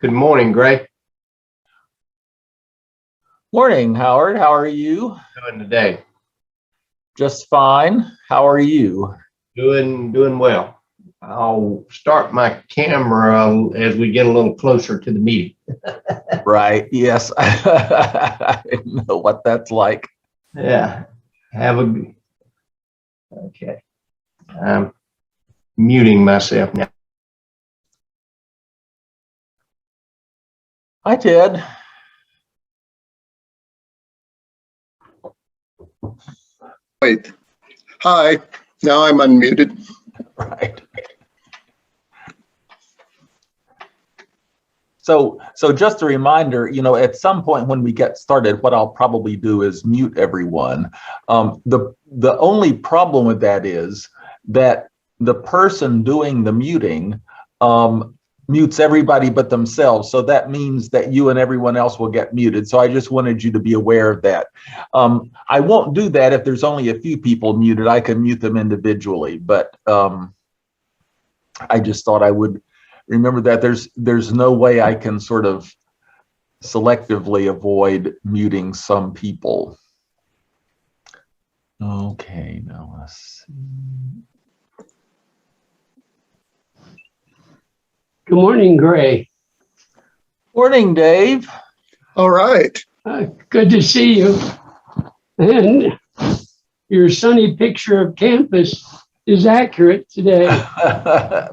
Good morning, Gray. Morning, Howard. How are you? Doing today? Just fine. How are you? Doing well. I'll start my camera as we get a little closer to the meeting. Right. Yes. I know what that's like. Yeah. Okay. I'm muting myself now. Hi, Ted. Wait. Hi. Now I'm unmuted. Right. So just a reminder, at some point when we get started, what I'll probably do is mute everyone. The only problem with that is that the person doing the muting mutes everybody but themselves. So that means that you and everyone else will get muted. So I just wanted you to be aware of that. I won't do that if there's only a few people muted. I can mute them individually, but I just thought I would remember that there's no way I can sort of selectively avoid muting some people. Okay, now let's see. Good morning, Gray. Morning, Dave. All right. Good to see you. And your sunny picture of campus is accurate today.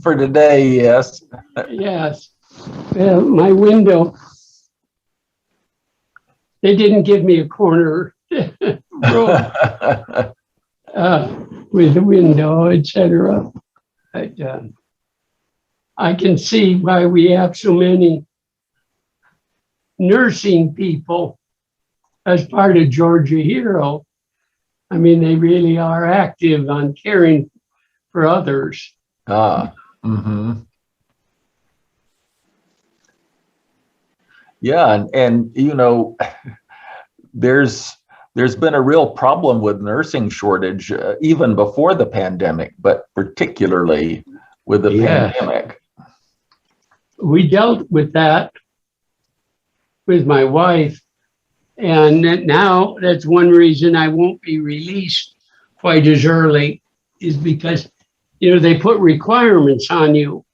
For today, yes. Yes. My window, they didn't give me a corner room with the window, etc. But I can see why we have so many nursing people as part of Georgia Hero. I mean, they really are active on caring for others. Mm-hmm. Yeah, and there's been a real problem with nursing shortage even before the pandemic, but particularly with the pandemic. We dealt with that with my wife, and now that's one reason I won't be released quite as early, is because they put requirements on you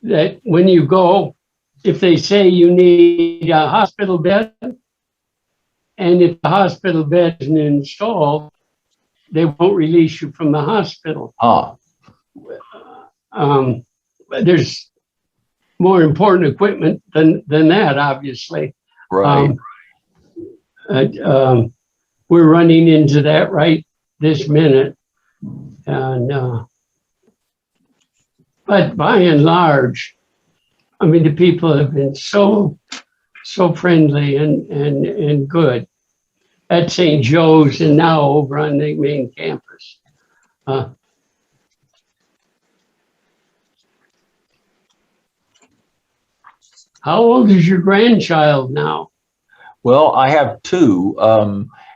that when you go, if they say you need a hospital bed, and if the hospital bed isn't installed, they won't release you from the hospital. There's more important equipment than that, obviously. Right. We're running into that right this minute. And but by and large, I mean, the people have been so friendly and good at St. Joe's and now over on the main campus. How old is your grandchild now? Well, I have two,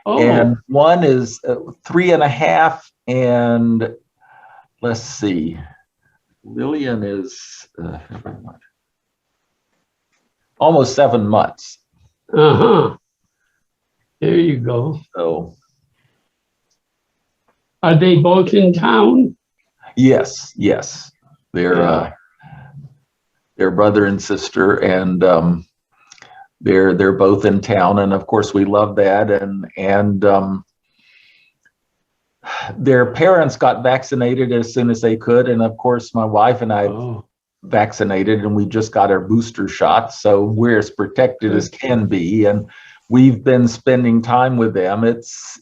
and one is 3.5, and let's see, Lillian is almost 7 months. There you go. So, are they both in town? yes, they're brother and sister, and they're both in town, and of course we love that. And their parents got vaccinated as soon as they could, and of course my wife and I vaccinated, and we just got our booster shots, so we're as protected as can be, and we've been spending time with them. It's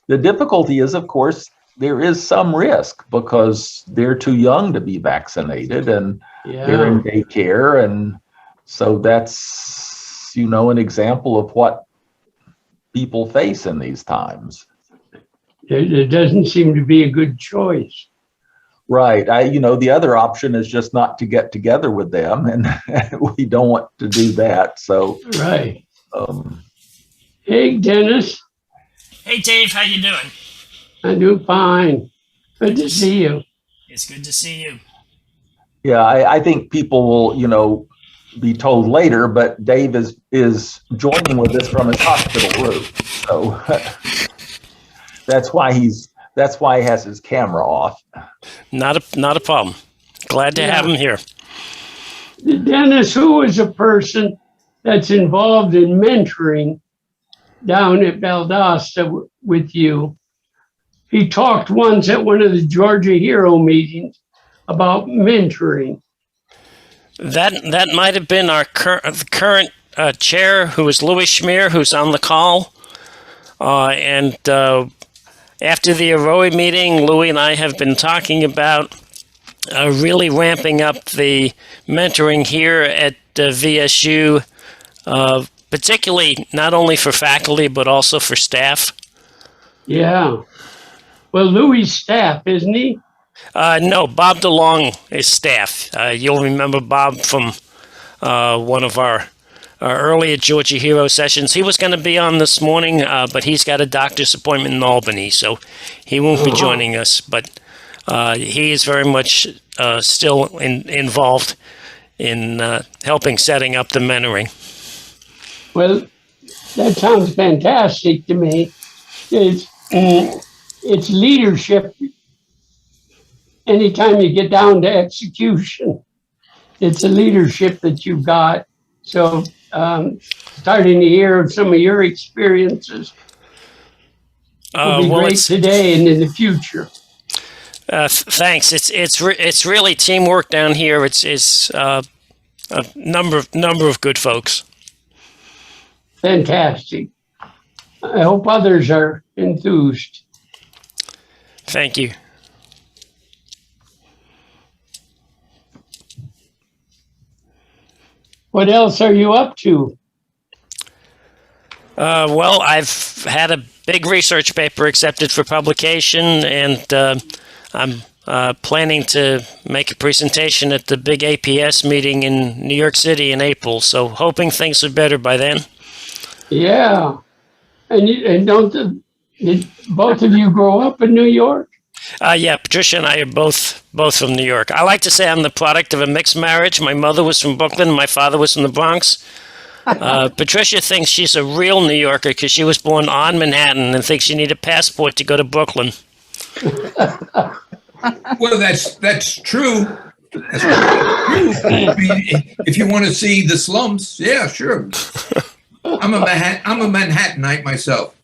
the difficulty is, of course, there is some risk because they're too young to be vaccinated, and they're in daycare, and so that's an example of what people face in these times. There doesn't seem to be a good choice. Right. The other option is just not to get together with them, and we don't want to do that. So right. Hey, Dennis. Hey, Dave. How you doing? I do fine. Good to see you. It's good to see you. Yeah, I think people will, be told later, but Dave is joining with us from his hospital room. So that's why he has his camera off. Not a problem. Glad to have him here. Dennis, who is a person that's involved in mentoring down at Valdosta with you? He talked once at one of the Georgia Hero meetings about mentoring. That might have been our current chair, who is Louis Schmier, who's on the call. And after the Aroe meeting, Louis and I have been talking about really ramping up the mentoring here at VSU, particularly not only for faculty, but also for staff. Yeah. Well, Louis' staff, isn't he? No, Bob DeLong is staff. You'll remember Bob from one of our earlier Georgia Hero sessions. He was going to be on this morning, but he's got a doctor's appointment in Albany, so he won't be joining us. But he is very much still involved in helping setting up the mentoring. Well, that sounds fantastic to me. It's leadership. Anytime you get down to execution, it's a leadership that you've got. So starting to hear of some of your experiences will be great today and in the future. Thanks. It's really teamwork down here. It's a number of good folks. Fantastic. I hope others are enthused. Thank you. What else are you up to? Well, I've had a big research paper accepted for publication, and I'm planning to make a presentation at the big APS meeting in New York City in April. So hoping things are better by then. Yeah. And did both of you grow up in New York? Yeah, Patricia and I are both from New York. I like to say I'm the product of a mixed marriage. My mother was from Brooklyn, my father was from the Bronx. Patricia thinks she's a real New Yorker because she was born on Manhattan and thinks you need a passport to go to Brooklyn. Well, that's true. That's true. I mean, if you want to see the slums, yeah, sure. I'm a Manhattanite myself.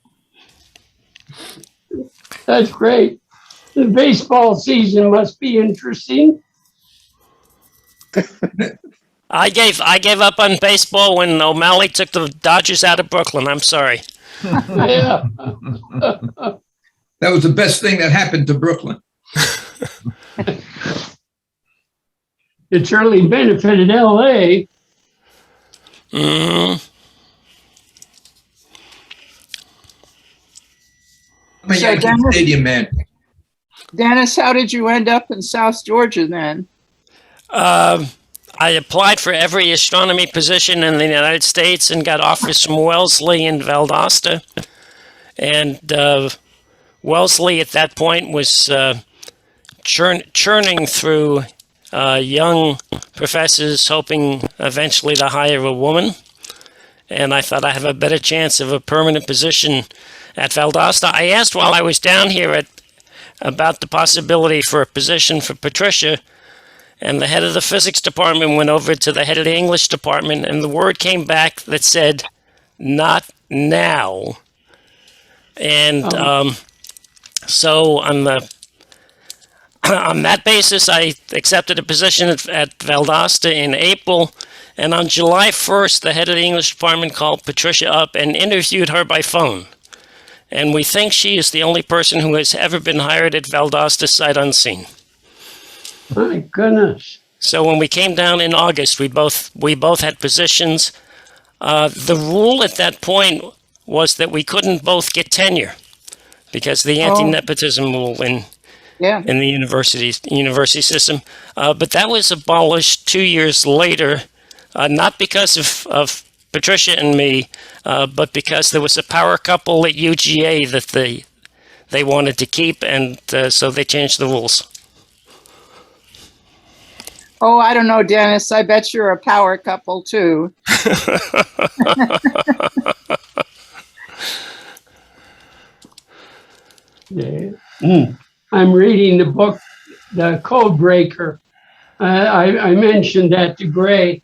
That's great. The baseball season must be interesting. I gave up on baseball when O'Malley took the Dodgers out of Brooklyn. I'm sorry. Yeah. That was the best thing that happened to Brooklyn. It certainly benefited LA. Mm-hmm. I'm a So Yankee Dennis- Stadium man. Dennis, how did you end up in South Georgia then? I applied for every astronomy position in the United States and got offers from Wellesley and Valdosta. And Wellesley at that point was churning through young professors, hoping eventually to hire a woman. And I thought I have a better chance of a permanent position at Valdosta. I asked while I was down here about the possibility for a position for Patricia, and the head of the physics department went over to the head of the English department, and the word came back that said, "Not now." And so on that basis, I accepted a position at Valdosta in April, and on July 1st, the head of the English department called Patricia up and interviewed her by phone. And we think she is the only person who has ever been hired at Valdosta sight unseen. My goodness. So when we came down in August, we both had positions. The rule at that point was that we couldn't both get tenure because the anti-nepotism rule in the university system. But that was abolished 2 years later, not because of Patricia and me, but because there was a power couple at UGA that they wanted to keep, and so they changed the rules. Oh, I don't know, Dennis. I bet you're a power couple too. Yeah. I'm reading the book, The Code Breaker. I mentioned that to Gray,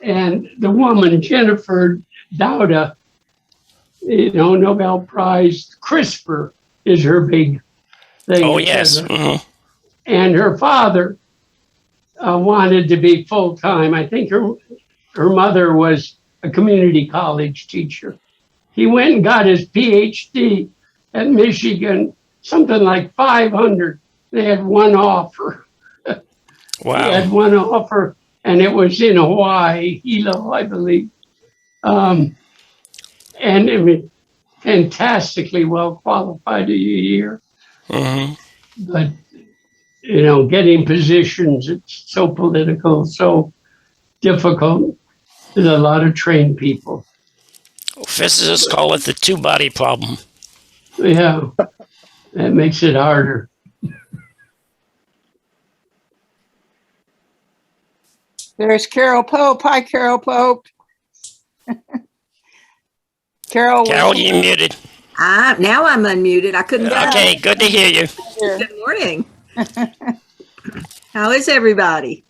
and the woman, Jennifer Dauda, Nobel Prize, CRISPR is her big thing. Oh, yes. Mhm. And her father wanted to be full-time. I think her mother was a community college teacher. He went and got his PhD at Michigan, something like 500. They had one offer. He had Wow. one offer, and it was in Hawaii, Hilo, I believe. And I mean, fantastically well qualified a year. Mhm. But, getting positions, it's so political, so difficult. There's a lot of trained people. Physicists call it the two-body problem. Yeah, that makes it harder. There's Carol Pope. Hi, Carol Pope. Carol. Carol, you muted. Now I'm unmuted. I couldn't get Okay, good to hear you. Here. Good morning. How is everybody?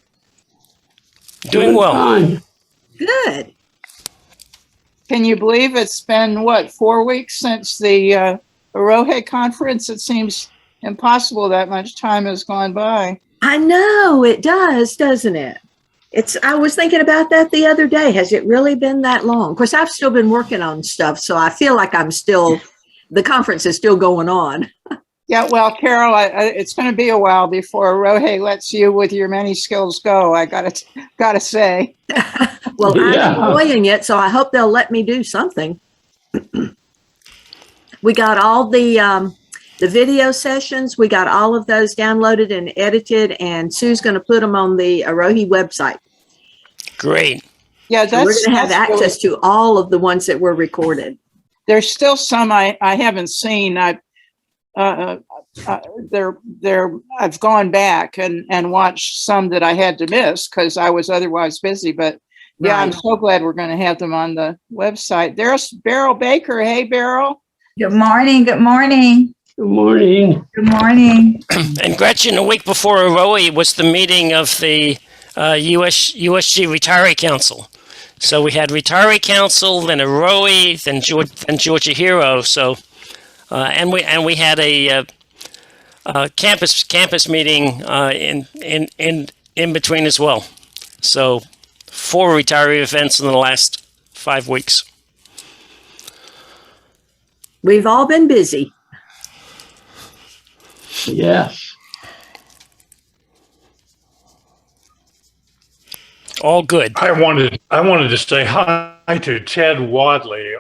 Doing well. Fine. Good. Can you believe it's been, what, 4 weeks since the Arohe conference? It seems impossible that much time has gone by. I know it does, doesn't it? I was thinking about that the other day. Has it really been that long? Of course, I've still been working on stuff, so I feel like the conference is still going on. Yeah, well, Carol, it's going to be a while before Arohe lets you with your many skills go. I gotta say. Well, Yeah. I'm enjoying it, so I hope they'll let me do something. We got all the video sessions. We got all of those downloaded and edited, and Sue's going to put them on the Arohe website. Great. Yeah, So we're going to have that's access to all of the ones that were recorded. There's still some I haven't seen. I've gone back and watched some that I had to miss because I was otherwise busy. But yeah, I'm Right. so glad we're going to have them on the website. There's Beryl Baker. Hey, Beryl. Good morning. Good morning. Good morning. Good morning. And Gretchen, a week before Aroe was the meeting of the USG Retiree Council. So we had Retiree Council, then Aroe, then Georgia Hero. So and we had a campus meeting in between as well. So 4 retiree events in the last 5 weeks. We've all been busy. Yes. All good. I wanted to say hi to Ted Wadley.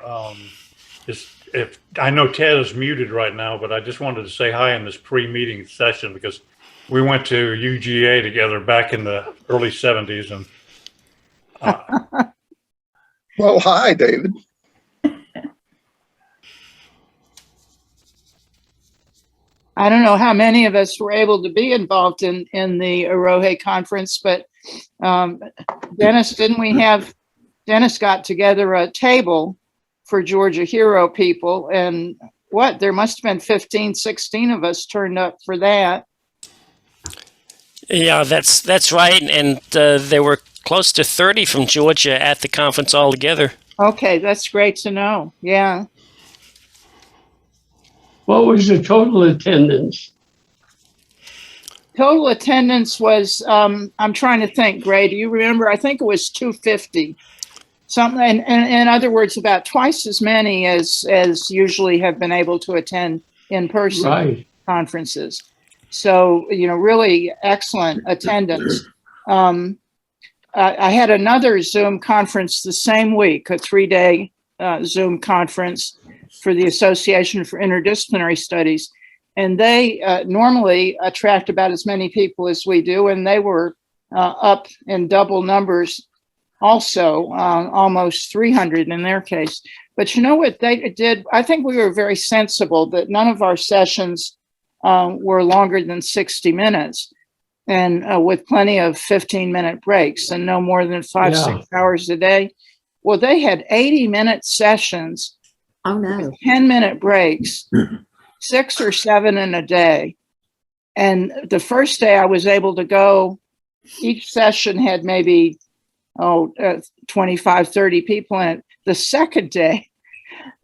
If I know Ted is muted right now, but I just wanted to say hi in this pre-meeting session because we went to UGA together back in the early 70s, and Well, hi, David. I don't know how many of us were able to be involved in the Arohe conference, but Dennis got together a table for Georgia Hero people, and there must have been 15, 16 of us turned up for that. Yeah, that's right. And there were close to 30 from Georgia at the conference altogether. Okay, that's great to know. Yeah. What was the total attendance? Total attendance was, I'm trying to think, Gray, do you remember? I think it was 250. Something, and in other words, about twice as many as usually have been able to attend in-person conferences. So, really excellent attendance. I had another Zoom conference the same week, a 3-day Zoom conference for the Association for Interdisciplinary Studies. And they normally attract about as many people as we do, and they were up in double numbers also, almost 300 in their case. But you know what they did? I think we were very sensible that none of our sessions were longer than 60 minutes. and with plenty of 15-minute breaks and no more than 5-6 hours a day. Well, they had 80-minute sessions, Oh, no. 10-minute breaks, 6 or 7 in a day. And the first day I was able to go, each session had maybe 25, 30 people in it. The second day,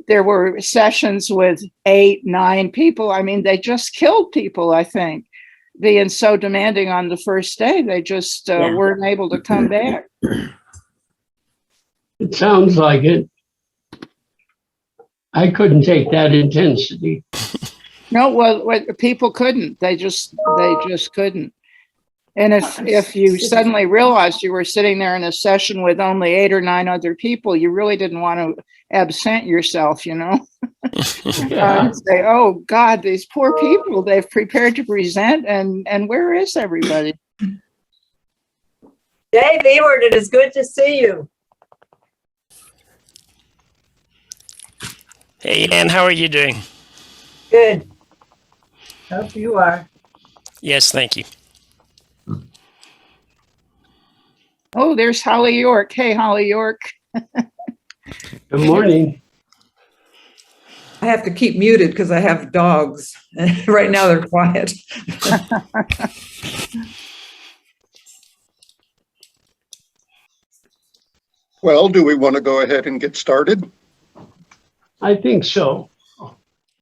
there were sessions with 8, 9 people. I mean, they just killed people, I think. Being so demanding on the first day, they just weren't able to come back. It sounds like it. I couldn't take that intensity. No, well, people couldn't. They just couldn't. And if you suddenly realized you were sitting there in a session with only 8 or 9 other people, you really didn't want to absent yourself, you know? Say, oh God, these poor people, they've prepared to present, and where is everybody? Dave Ewart, it is good to see you. Hey, Ann, how are you doing? Good. Hope you are. Yes, thank you. Oh, there's Holly York. Hey, Holly York. Good morning. I have to keep muted because I have dogs. Right now they're quiet. Well, do we want to go ahead and get started? I think so.